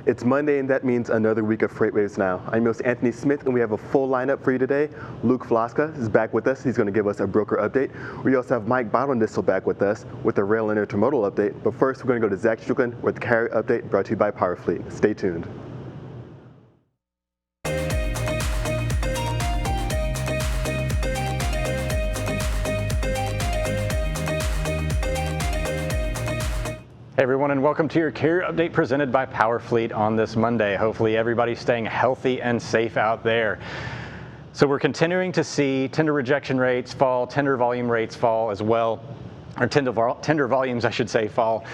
It's Monday, and that means another week of FreightWaves Now. I'm your host, Anthony Smith, and we have a full lineup for you today. Luke Falasca is back with us. He's going to give us a broker update. We also have Mike Baudendistel back with us with a Rail and Indermodal update. But first, we're going to go to Zach Strickland with the carrier update brought to you by PowerFleet. Stay tuned. Hey everyone, and welcome to your carrier update presented by PowerFleet on this Monday. Hopefully everybody's staying healthy and safe out there. So we're continuing to see tender rejection rates fall, tender volume rates fall as well, or tender volumes, I should say, fall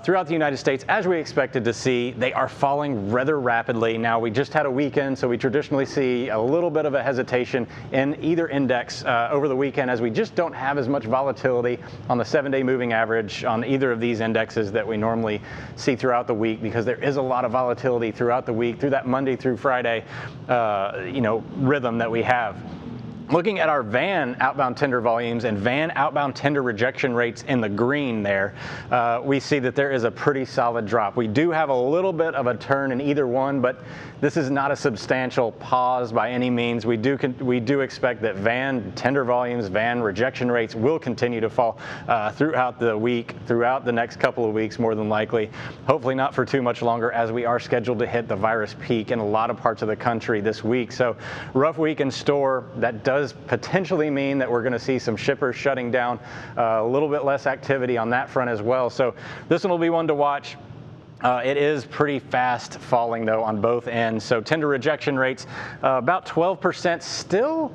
throughout the United States as we expected to see. They are falling rather rapidly. Now, we just had a weekend, so we traditionally see a little bit of a hesitation in either index over the weekend, as we just don't have as much volatility on the 7-day moving average on either of these indexes that we normally see throughout the week, because there is a lot of volatility throughout the week, through that Monday through Friday rhythm that we have. Looking at our van outbound tender volumes and van outbound tender rejection rates in the green there, we see that there is a pretty solid drop. We do have a little bit of a turn in either one, but this is not a substantial pause by any means. We do expect that van tender volumes, van rejection rates will continue to fall throughout the week, throughout the next couple of weeks more than likely. Hopefully not for too much longer, as we are scheduled to hit the virus peak in a lot of parts of the country this week. So rough week in store. That does potentially mean that we're going to see some shippers shutting down, a little bit less activity on that front as well. So this one will be one to watch. It is pretty fast falling though on both ends. So tender rejection rates about 12%, still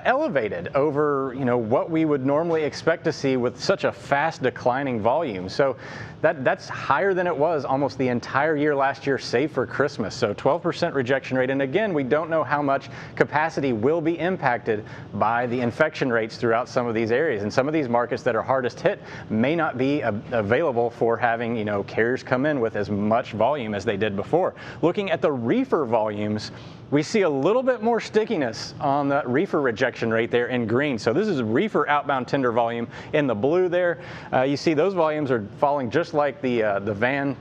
elevated over what we would normally expect to see with such a fast declining volume. So that's higher than it was almost the entire year last year, save for Christmas. So 12% rejection rate. And again, we don't know how much capacity will be impacted by the infection rates throughout some of these areas. And some of these markets that are hardest hit may not be available for having carriers come in with as much volume as they did before. Looking at the reefer volumes, we see a little bit more stickiness on the reefer rejection rate there in green. So this is reefer outbound tender volume in the blue there. You see those volumes are falling just like the van.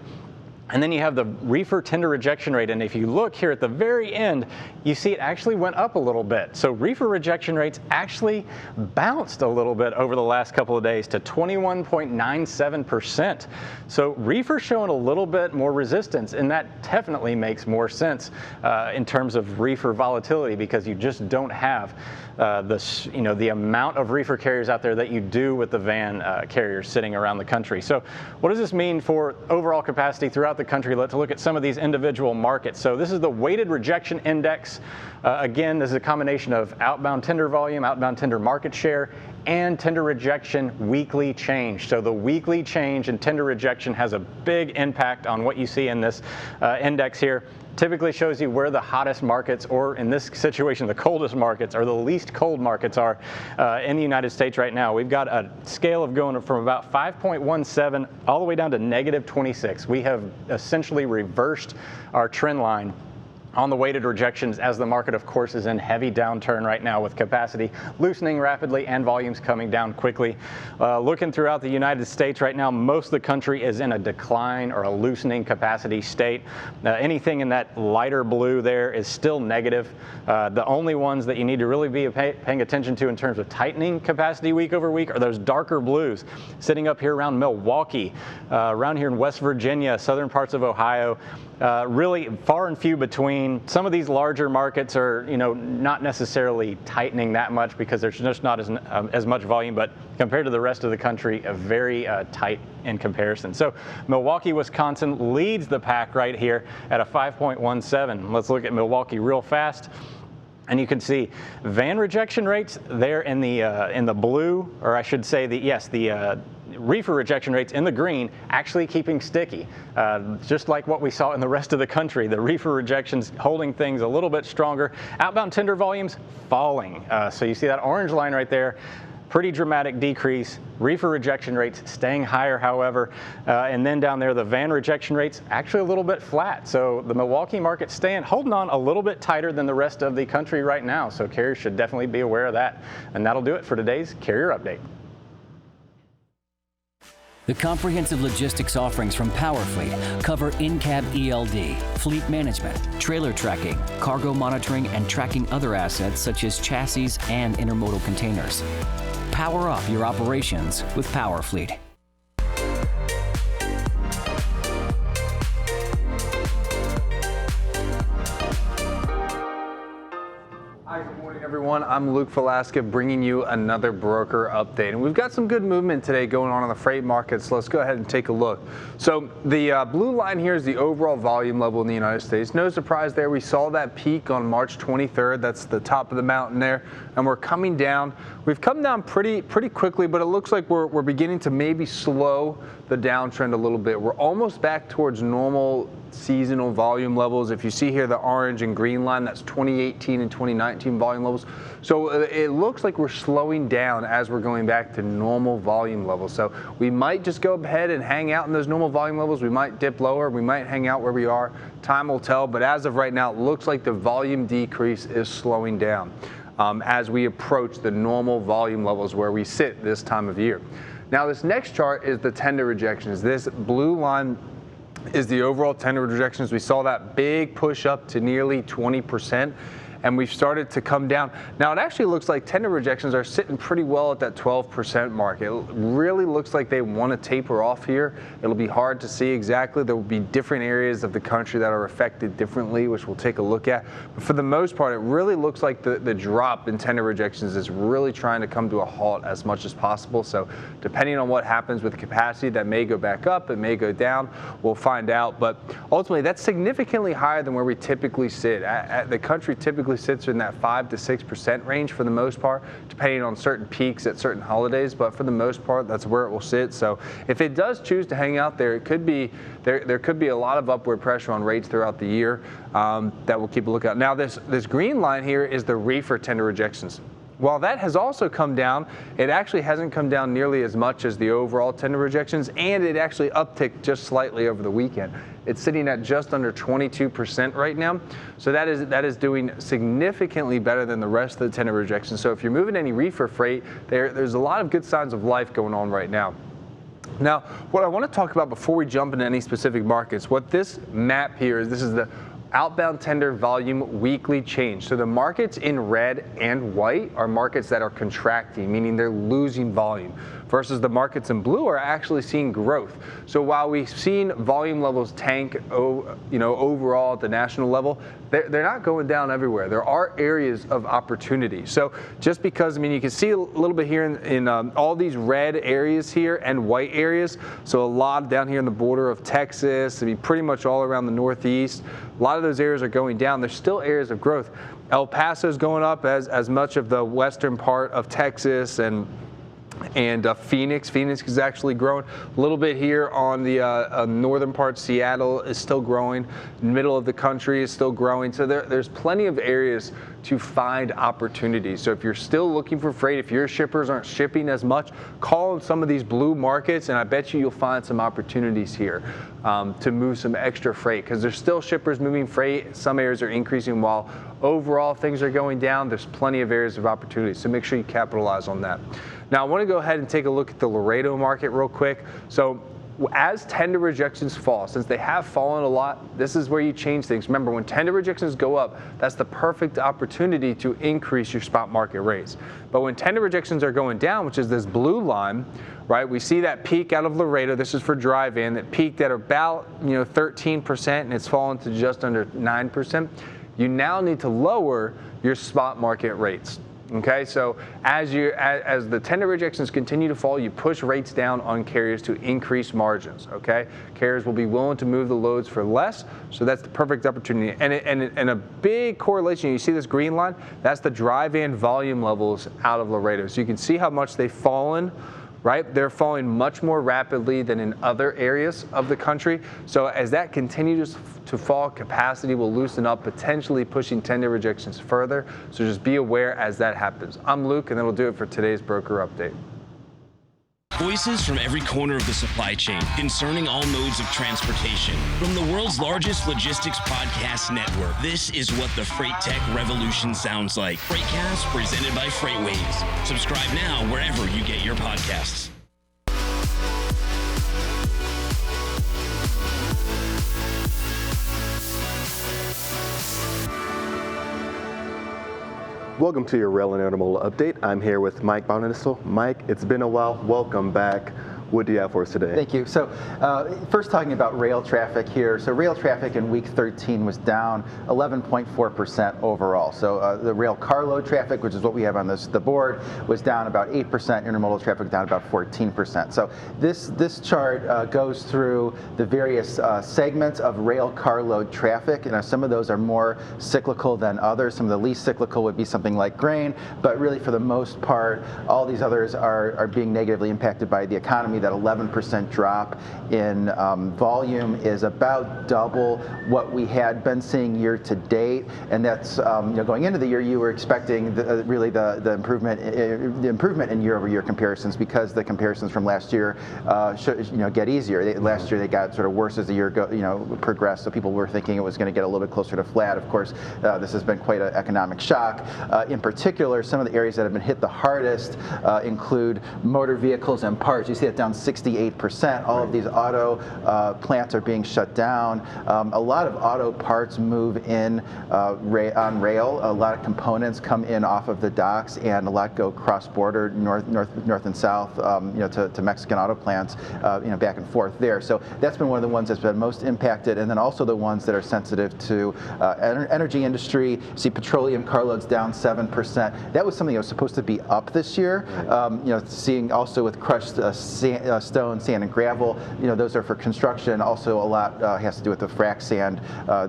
And then you have the reefer tender rejection rate. And if you look here at the very end, you see it actually went up a little bit. So reefer rejection rates actually bounced a little bit over the last couple of days to 21.97%. So reefer showing a little bit more resistance, and that definitely makes more sense in terms of reefer volatility, because you just don't have the amount of reefer carriers out there that you do with the van carriers sitting around the country. So what does this mean for overall capacity throughout the country? Let's look at some of these individual markets. So this is the weighted rejection index. Again, this is a combination of outbound tender volume, outbound tender market share, and tender rejection weekly change. So the weekly change in tender rejection has a big impact on what you see in this index here. Typically shows you where the hottest markets, or in this situation, the coldest markets, or the least cold markets are in the United States right now. We've got a scale of going from about 5.17 all the way down to -26. We have essentially reversed our trend line on the weighted rejections, as the market, of course, is in heavy downturn right now, with capacity loosening rapidly and volumes coming down quickly. Looking throughout the United States right now, most of the country is in a decline or a loosening capacity state. Anything in that lighter blue there is still negative. The only ones that you need to really be paying attention to in terms of tightening capacity week over week are those darker blues sitting up here around Milwaukee, around here in West Virginia, southern parts of Ohio. Really far and few between. Some of these larger markets are, not necessarily tightening that much because there's just not as much volume, but compared to the rest of the country, very tight in comparison. So Milwaukee, Wisconsin leads the pack right here at a 5.17. Let's look at Milwaukee real fast. And you can see van rejection rates there in the blue, or I should say the reefer rejection rates in the green, actually keeping sticky. Just like what we saw in the rest of the country, the reefer rejections holding things a little bit stronger. Outbound tender volumes falling. So you see that orange line right there. Pretty dramatic decrease. Reefer rejection rates staying higher, however. And then down there, the van rejection rates actually a little bit flat. So the Milwaukee market holding on a little bit tighter than the rest of the country right now. So carriers should definitely be aware of that. And that'll do it for today's carrier update. The comprehensive logistics offerings from PowerFleet cover in-cab ELD, fleet management, trailer tracking, cargo monitoring, and tracking other assets such as chassis and intermodal containers. Power up your operations with PowerFleet. Hi, good morning everyone. I'm Luke Falasca bringing you another broker update. And we've got some good movement today going on the freight market, so let's go ahead and take a look. So the blue line here is the overall volume level in the United States. No surprise there, we saw that peak on March 23rd. That's the top of the mountain there, and we're coming down. We've come down pretty quickly, but it looks like we're beginning to maybe slow the downtrend a little bit. We're almost back towards normal seasonal volume levels. If you see here the orange and green line, that's 2018 and 2019 volume levels. So it looks like we're slowing down as we're going back to normal volume levels. So we might just go ahead and hang out in those normal volume levels. We might dip lower. We might hang out where we are. Time will tell. But as of right now, it looks like the volume decrease is slowing down as we approach the normal volume levels where we sit this time of year. Now, this next chart is the tender rejections. This blue line is the overall tender rejections. We saw that big push up to nearly 20%, and we've started to come down. Now, it actually looks like tender rejections are sitting pretty well at that 12% mark. It really looks like they want to taper off here. It'll be hard to see exactly. There will be different areas of the country that are affected differently, which we'll take a look at. But for the most part, it really looks like the drop in tender rejections is really trying to come to a halt as much as possible. So depending on what happens with capacity, that may go back up, it may go down. We'll find out. But ultimately, that's significantly higher than where we typically sit. The country typically sits in that 5 to 6% range for the most part, depending on certain peaks at certain holidays. But for the most part, that's where it will sit. So if it does choose to hang out there, it could be there could be a lot of upward pressure on rates throughout the year that we'll keep a lookout. Now, this green line here is the reefer tender rejections. While that has also come down, it actually hasn't come down nearly as much as the overall tender rejections, and it actually upticked just slightly over the weekend. It's sitting at just under 22% right now. So that is doing significantly better than the rest of the tender rejections. So if you're moving any reefer freight, there's a lot of good signs of life going on right now. Now, what I want to talk about before we jump into any specific markets, what this map here is, this is the outbound tender volume weekly change. So the markets in red and white are markets that are contracting, meaning they're losing volume, versus the markets in blue are actually seeing growth. So while we've seen volume levels tank, overall at the national level, they're not going down everywhere. There are areas of opportunity. So just because, you can see a little bit here in all these red areas here and white areas. So a lot down here in the border of Texas, pretty much all around the Northeast. A lot of those areas are going down. There's still areas of growth. El Paso's going up as much of the western part of Texas, and Phoenix is actually growing a little bit here on the northern part. Seattle is still growing. Middle of the country is still growing. So there's plenty of areas to find opportunities. So if you're still looking for freight, if your shippers aren't shipping as much, call in some of these blue markets, and I bet you'll find some opportunities here to move some extra freight, because there's still shippers moving freight. Some areas are increasing while overall things are going down. There's plenty of areas of opportunity, so make sure you capitalize on that. Now, I want to go ahead and take a look at the Laredo market real quick. So as tender rejections fall, since they have fallen a lot, this is where you change things. Remember, when tender rejections go up, that's the perfect opportunity to increase your spot market rates. But when tender rejections are going down, which is this blue line, right, we see that peak out of Laredo. This is for drive-in, that peaked at about 13%, and it's fallen to just under 9%. You now need to lower your spot market rates. Okay, so as the tender rejections continue to fall, you push rates down on carriers to increase margins. Okay, carriers will be willing to move the loads for less, so that's the perfect opportunity. And a big correlation. You see this green line? That's the drive-in volume levels out of Laredo. So you can see how much they've fallen. Right, they're falling much more rapidly than in other areas of the country. So as that continues to fall, capacity will loosen up, potentially pushing tender rejections further. So just be aware as that happens. I'm Luke, and that'll do it for today's broker update. Voices from every corner of the supply chain concerning all modes of transportation. From the world's largest logistics podcast network, this is what the freight tech revolution sounds like. Freightcast presented by FreightWaves. Subscribe now wherever you get your podcasts. Welcome to your Rail and Indermodal update. I'm here with Mike Baudendistel. Mike, it's been a while. Welcome back. What do you have for us today? Thank you. So first talking about rail traffic here. So rail traffic in week 13 was down 11.4% overall. So the rail carload traffic, which is what we have on the board, was down about 8%. Intermodal traffic down about 14%. So this chart goes through the various segments of rail carload traffic. And some of those are more cyclical than others. Some of the least cyclical would be something like grain. But really, for the most part, all these others are being negatively impacted by the economy. That 11% drop in volume is about double what we had been seeing year to date, and that's going into the year you were expecting the improvement in year-over-year comparisons, because the comparisons from last year should get easier. Last year they got sort of worse as the year progressed, so people were thinking it was going to get a little bit closer to flat. Of course, this has been quite an economic shock. In particular, some of the areas that have been hit the hardest include motor vehicles and parts. You see that down 68%. All of these auto plants are being shut down. A lot of auto parts move in on rail. A lot of components come in off of the docks, and a lot go cross-border, north and south, to Mexican auto plants, back and forth there. So that's been one of the ones that's been most impacted, and then also the ones that are sensitive to energy industry. See petroleum carloads down 7%. That was something that was supposed to be up this year. Seeing also with crushed stone, sand, and gravel, those are for construction. Also, a lot has to do with the frac sand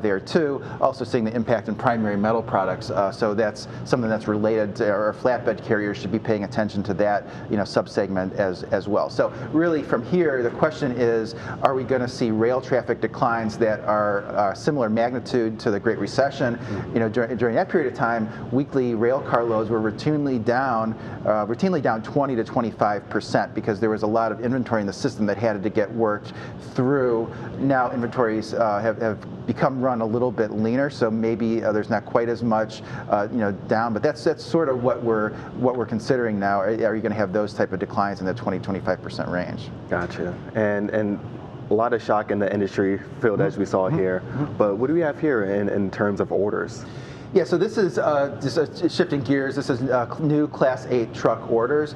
there too. Also seeing the impact in primary metal products. So that's something that's related to, or flatbed carriers should be paying attention to that, subsegment as well. So really, from here, the question is, are we going to see rail traffic declines that are similar magnitude to the Great Recession? During that period of time, weekly rail carloads were routinely down 20 to 25%, because there was a lot of inventory in the system that had to get worked through. Now inventories have become run a little bit leaner, so maybe there's not quite as much down, but that's sort of what we're considering now. Are you going to have those type of declines in the 20-25% range? Gotcha. And a lot of shock in the industry field, as we saw here. But what do we have here in terms of orders? Yeah, so this is just shifting gears. This is new Class 8 truck orders.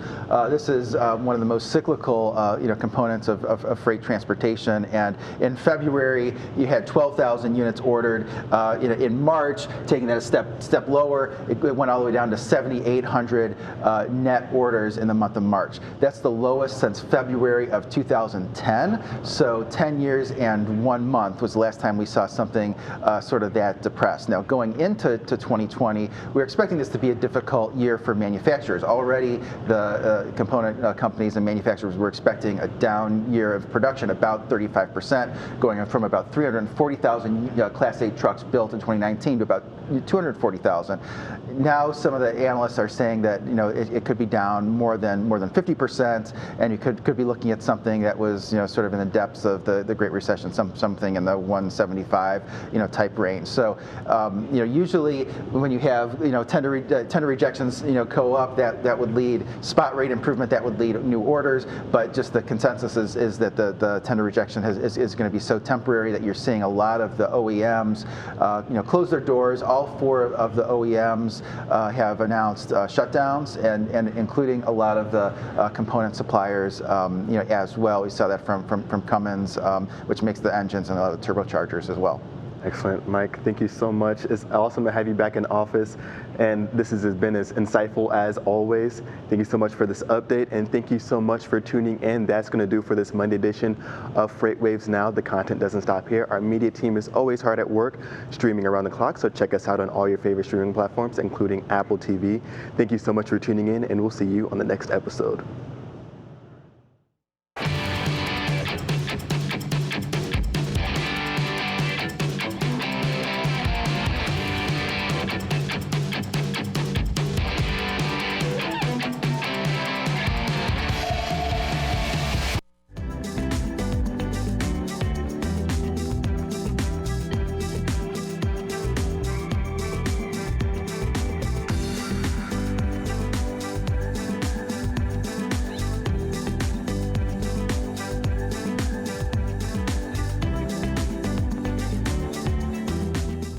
This is one of the most cyclical components of freight transportation. And in February, you had 12,000 units ordered. In March, taking that a step lower, it went all the way down to 7,800 net orders in the month of March. That's the lowest since February of 2010. So 10 years and 1 month was the last time we saw something sort of that depressed. Now, going into 2020, we're expecting this to be a difficult year for manufacturers. Already, the component companies and manufacturers were expecting a down year of production, about 35%, going from about 340,000 Class 8 trucks built in 2019 to about 240,000. Now, some of the analysts are saying that it could be down more than 50%, and you could be looking at something that was sort of in the depths of the Great Recession, something in the 175 type range. So usually when you have tender rejections go up, that would lead spot rate improvement, that would lead new orders. But just the consensus is that the tender rejection is going to be so temporary that you're seeing a lot of the OEMs close their doors. All 4 of the OEMs have announced shutdowns, and including a lot of the component suppliers as well. We saw that from Cummins, which makes the engines, and a lot of the turbochargers as well. Excellent, Mike. Thank you so much. It's awesome to have you back in office, and this has been as insightful as always. Thank you so much for this update, and thank you so much for tuning in. That's going to do for this Monday edition of FreightWaves Now. The content doesn't stop here. Our media team is always hard at work, streaming around the clock, so check us out on all your favorite streaming platforms, including Apple TV. Thank you so much for tuning in, and we'll see you on the next episode.